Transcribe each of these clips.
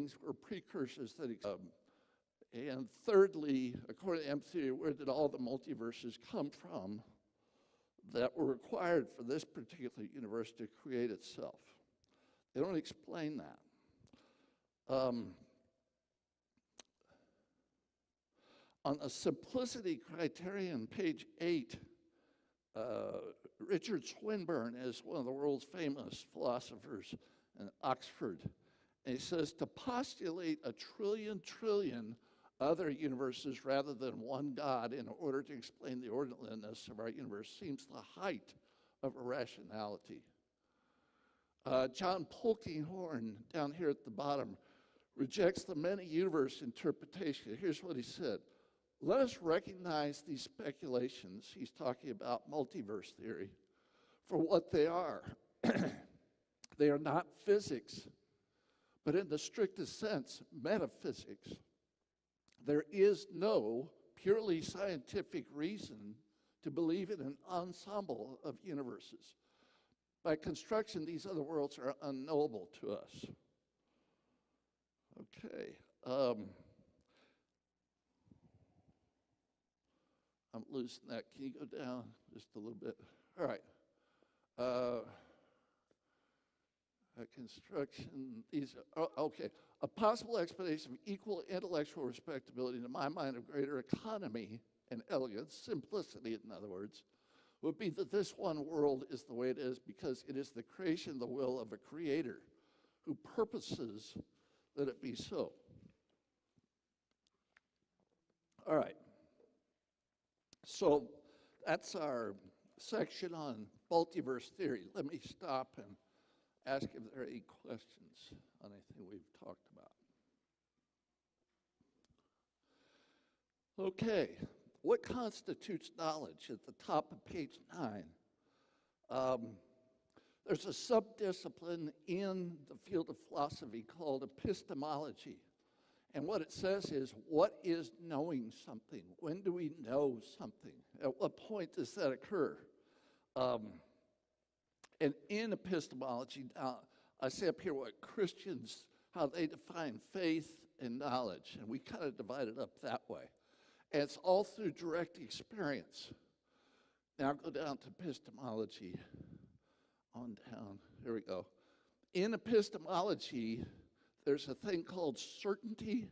things were precursors that and thirdly, according to M theory, where did all the multiverses come from that were required for this particular universe to create itself? They don't explain that. On a simplicity criterion, page 8, Richard Swinburne is one of the world's famous philosophers in Oxford. And he says, to postulate a trillion other universes rather than one God in order to explain the orderliness of our universe seems the height of irrationality. John Polkinghorne, down here at the bottom, rejects the many universe interpretation. Here's what he said. Let us recognize these speculations, he's talking about multiverse theory, for what they are. They are not physics, but in the strictest sense, metaphysics. There is no purely scientific reason to believe in an ensemble of universes. By construction, these other worlds are unknowable to us. Okay. I'm losing that. Can you go down just a little bit? All right. Construction, these are, okay. A possible explanation of equal intellectual respectability, to my mind, of greater economy and elegance, simplicity, in other words, would be that this one world is the way it is because it is the creation, the will of a creator who purposes that it be so. All right. So that's our section on multiverse theory. Let me stop and ask if there are any questions on anything we've talked about. Okay, what constitutes knowledge? At the top of page 9, there's a subdiscipline in the field of philosophy called epistemology. And what it says is, what is knowing something? When do we know something? At what point does that occur? And in epistemology, now, I say up here what Christians, how they define faith and knowledge, and we kind of divide it up that way. And it's all through direct experience. Now go down to epistemology, on down, here we go. In epistemology, there's a thing called certainty,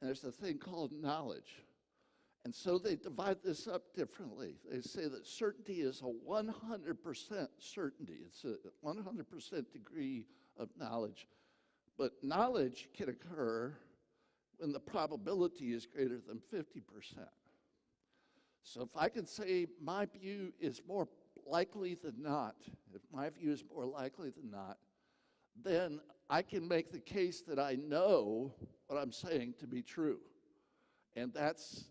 and there's a thing called knowledge. And so they divide this up differently. They say that certainty is a 100% certainty. It's a 100% degree of knowledge. But knowledge can occur when the probability is greater than 50%. So if I can say my view is more likely than not, if my view is more likely than not, then I can make the case that I know what I'm saying to be true. And that's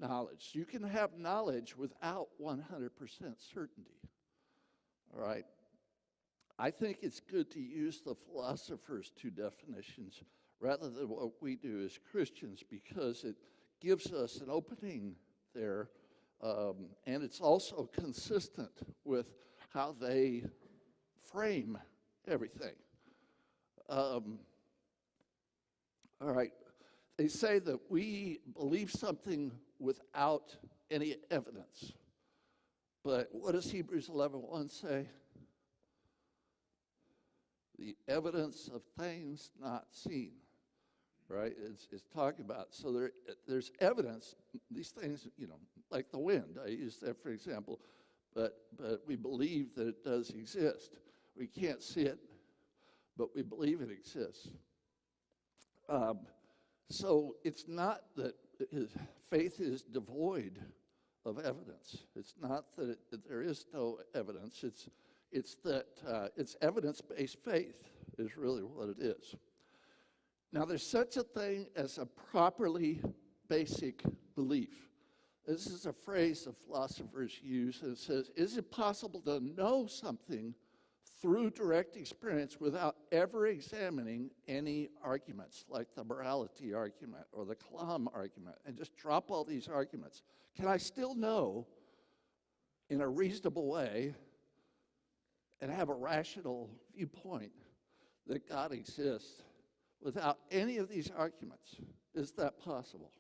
knowledge. You can have knowledge without 100% certainty. All right? I think it's good to use the philosopher's two definitions rather than what we do as Christians because it gives us an opening there, and it's also consistent with how they frame everything. All right. They say that we believe something without any evidence. But what does Hebrews 11:1 say? The evidence of things not seen, right? It's talking about, so there's evidence, these things, like the wind. I use that for example, but we believe that it does exist. We can't see it, but we believe it exists. So it's not that faith is devoid of evidence. It's not that there is no evidence. It's that it's evidence-based faith is really what it is. Now, there's such a thing as a properly basic belief. This is a phrase the philosophers use, and it says, is it possible to know something through direct experience without ever examining any arguments, like the morality argument or the Kalam argument, and just drop all these arguments? Can I still know in a reasonable way and have a rational viewpoint that God exists without any of these arguments. Is that possible?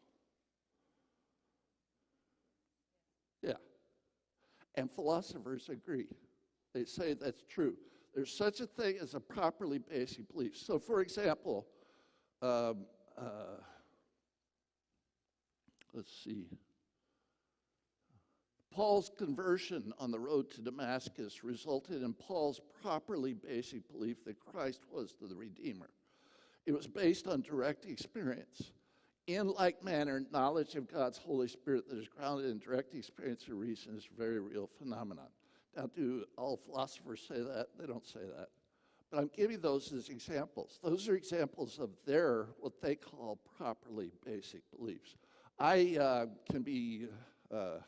Yeah. And philosophers agree. They say that's true. There's such a thing as a properly basic belief. So, for example, let's see. Paul's conversion on the road to Damascus resulted in Paul's properly basic belief that Christ was the Redeemer. It was based on direct experience. In like manner, knowledge of God's Holy Spirit that is grounded in direct experience or reason is a very real phenomenon. Now, do all philosophers say that? They don't say that. But I'm giving those as examples. Those are examples of their, what they call properly basic beliefs. I can be, well,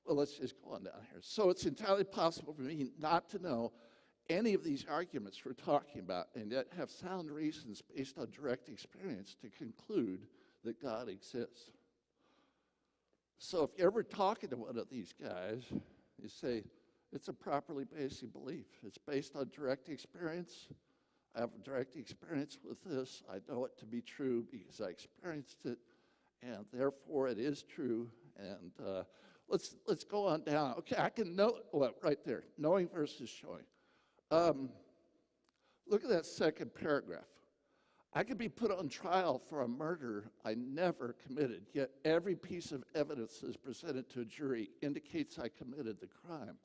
let's just go on down here. So it's entirely possible for me not to know any of these arguments we're talking about and yet have sound reasons based on direct experience to conclude that God exists. So if you're ever talking to one of these guys, you say, it's a properly basic belief. It's based on direct experience. I have a direct experience with this. I know it to be true because I experienced it, and therefore it is true. And let's go on down. Okay, I can know, well, right there, knowing versus showing. Look at that second paragraph. I could be put on trial for a murder I never committed, yet every piece of evidence that is presented to a jury indicates I committed the crime.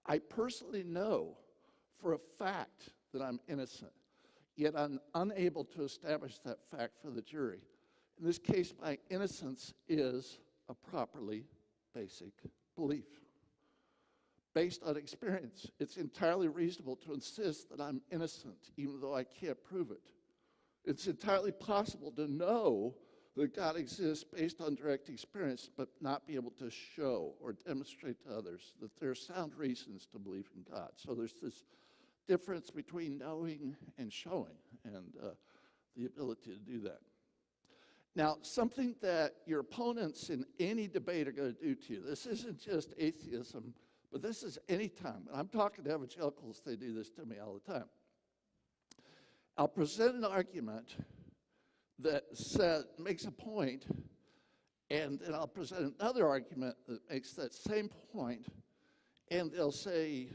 I personally know for a fact that I'm innocent, yet I'm unable to establish that fact for the jury. In this case, my innocence is a properly basic belief. Based on experience, it's entirely reasonable to insist that I'm innocent, even though I can't prove it. It's entirely possible to know that God exists based on direct experience, but not be able to show or demonstrate to others that there are sound reasons to believe in God. So there's this difference between knowing and showing, and the ability to do that. Now, something that your opponents in any debate are going to do to you, this isn't just atheism, but this is any time. When I'm talking to evangelicals, they do this to me all the time. I'll present an argument that makes a point, and then I'll present another argument that makes that same point, and they'll say,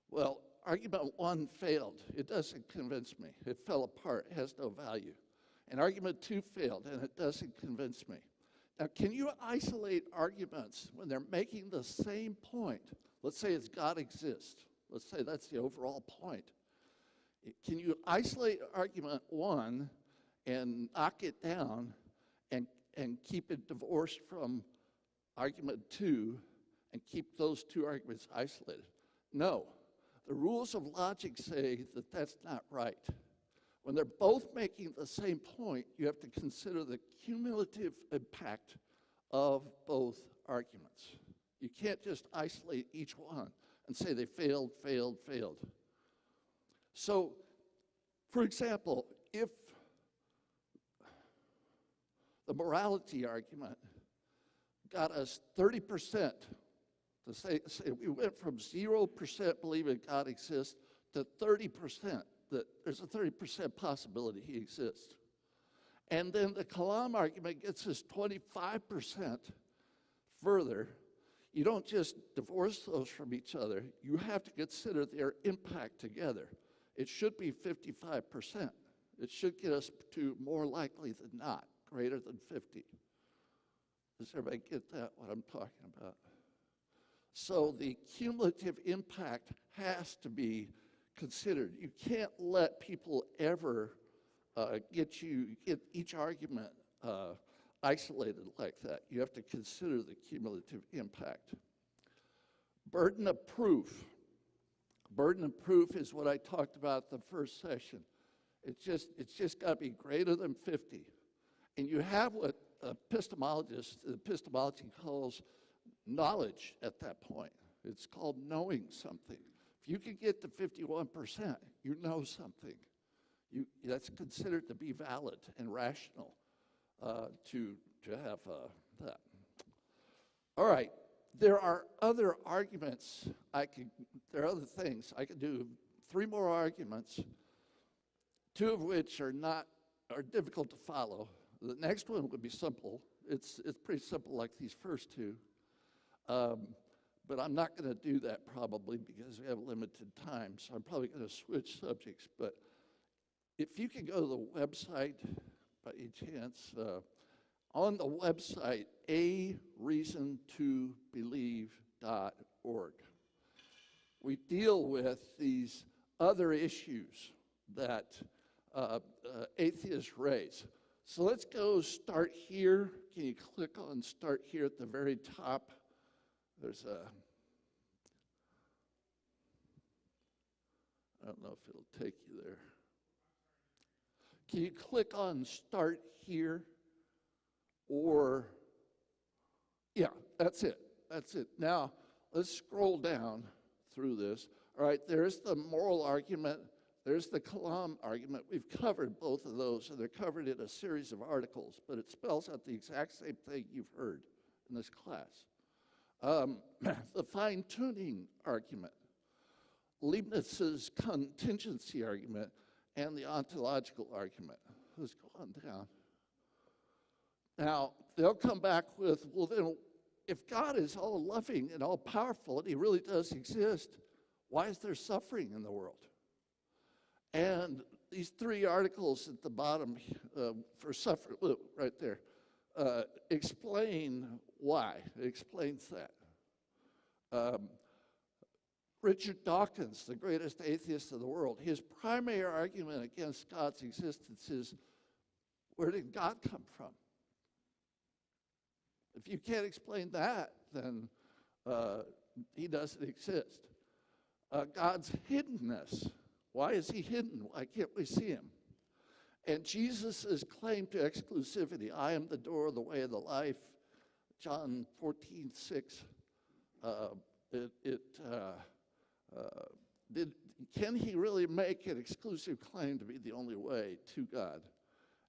well, argument one failed. It doesn't convince me. It fell apart. It has no value. And argument two failed, and it doesn't convince me. Now, can you isolate arguments when they're making the same point? Let's say it's God exists. Let's say that's the overall point. Can you isolate argument one and knock it down and keep it divorced from argument two and keep those two arguments isolated? No. The rules of logic say that that's not right. When they're both making the same point, you have to consider the cumulative impact of both arguments. You can't just isolate each one and say they failed, failed, failed. So, for example, if the morality argument got us 30%, to say we went from 0% believing God exists to 30%, that there's a 30% possibility he exists. And then the Kalam argument gets us 25% further. You don't just divorce those from each other. You have to consider their impact together. It should be 55%. It should get us to more likely than not, greater than 50. Does everybody get that, what I'm talking about? So the cumulative impact has to be considered. You can't let people ever get each argument isolated like that. You have to consider the cumulative impact. Burden of proof. Burden of proof is what I talked about the first session. It's just got to be greater than 50. And you have what epistemology calls knowledge at that point. It's called knowing something. If you can get to 51%, you know something. That's considered to be valid and rational to have that. All right. There are other arguments. There are other things. I could do 3 more arguments, 2 of which are not are difficult to follow. The next one would be simple. It's pretty simple like these first two. But I'm not going to do that probably because we have limited time, so I'm probably going to switch subjects. But if you can go to the website by any chance, on the website, areasontobelieve.org, we deal with these other issues that atheists raise. So let's go start here. Can you click on start here at the very top? There's I don't know if it'll take you there. Can you click on start here? Or, yeah, that's it. That's it. Now, let's scroll down through this. All right, there's the moral argument. There's the Kalam argument. We've covered both of those, and they're covered in a series of articles, but it spells out the exact same thing you've heard in this class. The fine-tuning argument, Leibniz's contingency argument, and the ontological argument. Let's go on down. Now, they'll come back with, well, then, if God is all loving and all powerful and he really does exist, why is there suffering in the world? And these three articles at the bottom for suffering, right there, explain why. It explains that. Richard Dawkins, the greatest atheist of the world, his primary argument against God's existence is, where did God come from? If you can't explain that, then he doesn't exist. God's hiddenness. Why is he hidden? Why can't we see him? And Jesus' claim to exclusivity. I am the door, the way, of the life. John 14:6. Can he really make an exclusive claim to be the only way to God?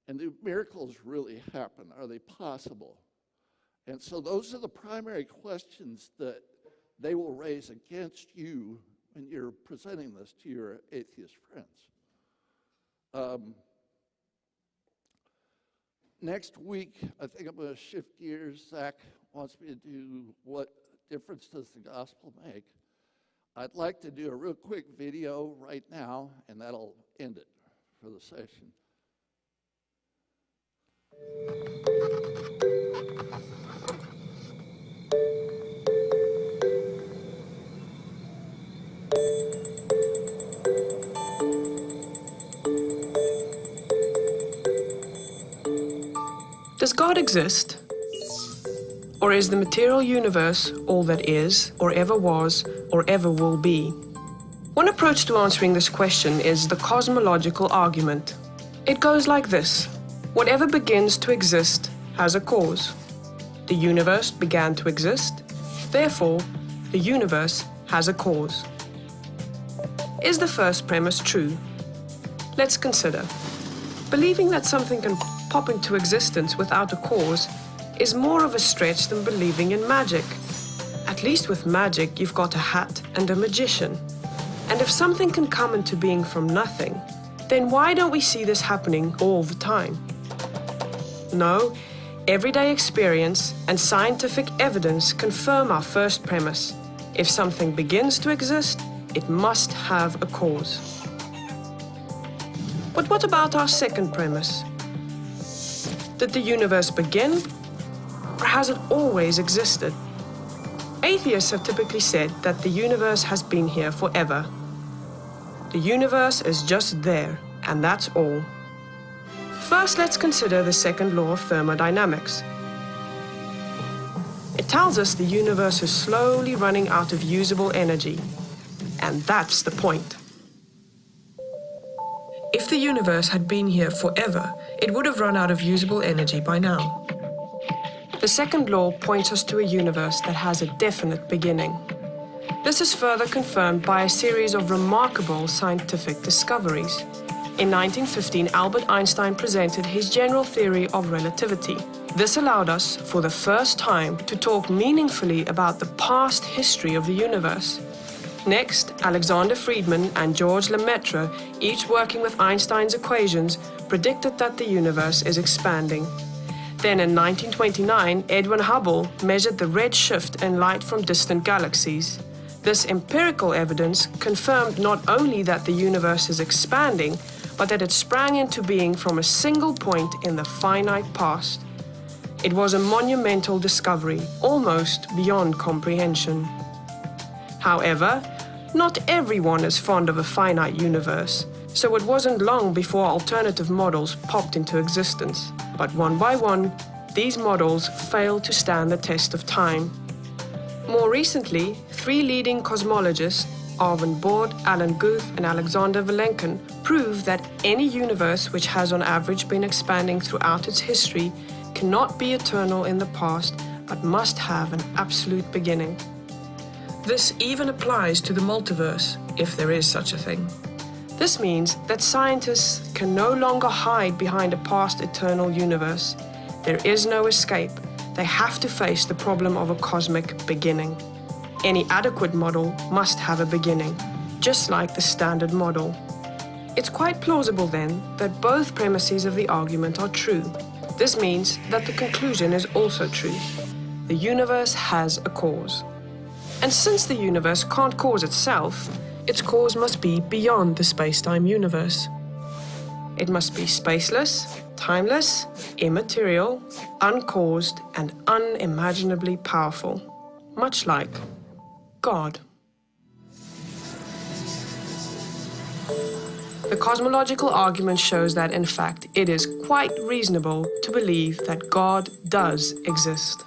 And do miracles really happen? Are they possible? And so those are the primary questions that they will raise against you when you're presenting this to your atheist friends. Next week, I think I'm going to shift gears. Zach wants me to do what difference does the gospel make? I'd like to do a real quick video right now, and that'll end it for the session. Does God exist? Or is the material universe all that is, or ever was, or ever will be? One approach to answering this question is the cosmological argument. It goes like this. Whatever begins to exist has a cause. The universe began to exist, therefore, the universe has a cause. Is the first premise true? Let's consider. Believing that something can pop into existence without a cause is more of a stretch than believing in magic. At least with magic, you've got a hat and a magician. And if something can come into being from nothing, then why don't we see this happening all the time? No, everyday experience and scientific evidence confirm our first premise. If something begins to exist, it must have a cause. But what about our second premise? Did the universe begin, or has it always existed? Atheists have typically said that the universe has been here forever. The universe is just there, and that's all. First, let's consider the second law of thermodynamics. It tells us the universe is slowly running out of usable energy, and that's the point. If the universe had been here forever, it would have run out of usable energy by now. The second law points us to a universe that has a definite beginning. This is further confirmed by a series of remarkable scientific discoveries. In 1915, Albert Einstein presented his general theory of relativity. This allowed us, for the first time, to talk meaningfully about the past history of the universe. Next, Alexander Friedmann and George Lemaitre, each working with Einstein's equations, predicted that the universe is expanding. Then in 1929, Edwin Hubble measured the red shift in light from distant galaxies. This empirical evidence confirmed not only that the universe is expanding, but that it sprang into being from a single point in the finite past. It was a monumental discovery, almost beyond comprehension. However, not everyone is fond of a finite universe, so it wasn't long before alternative models popped into existence. But one by one, these models failed to stand the test of time. More recently, 3 leading cosmologists, Arvin Bord, Alan Guth, and Alexander Vilenkin, proved that any universe which has on average been expanding throughout its history cannot be eternal in the past, but must have an absolute beginning. This even applies to the multiverse, if there is such a thing. This means that scientists can no longer hide behind a past eternal universe. There is no escape. They have to face the problem of a cosmic beginning. Any adequate model must have a beginning, just like the standard model. It's quite plausible then that both premises of the argument are true. This means that the conclusion is also true. The universe has a cause. And since the universe can't cause itself, its cause must be beyond the space-time universe. It must be spaceless, timeless, immaterial, uncaused, and unimaginably powerful, much like God. The cosmological argument shows that, in fact, it is quite reasonable to believe that God does exist.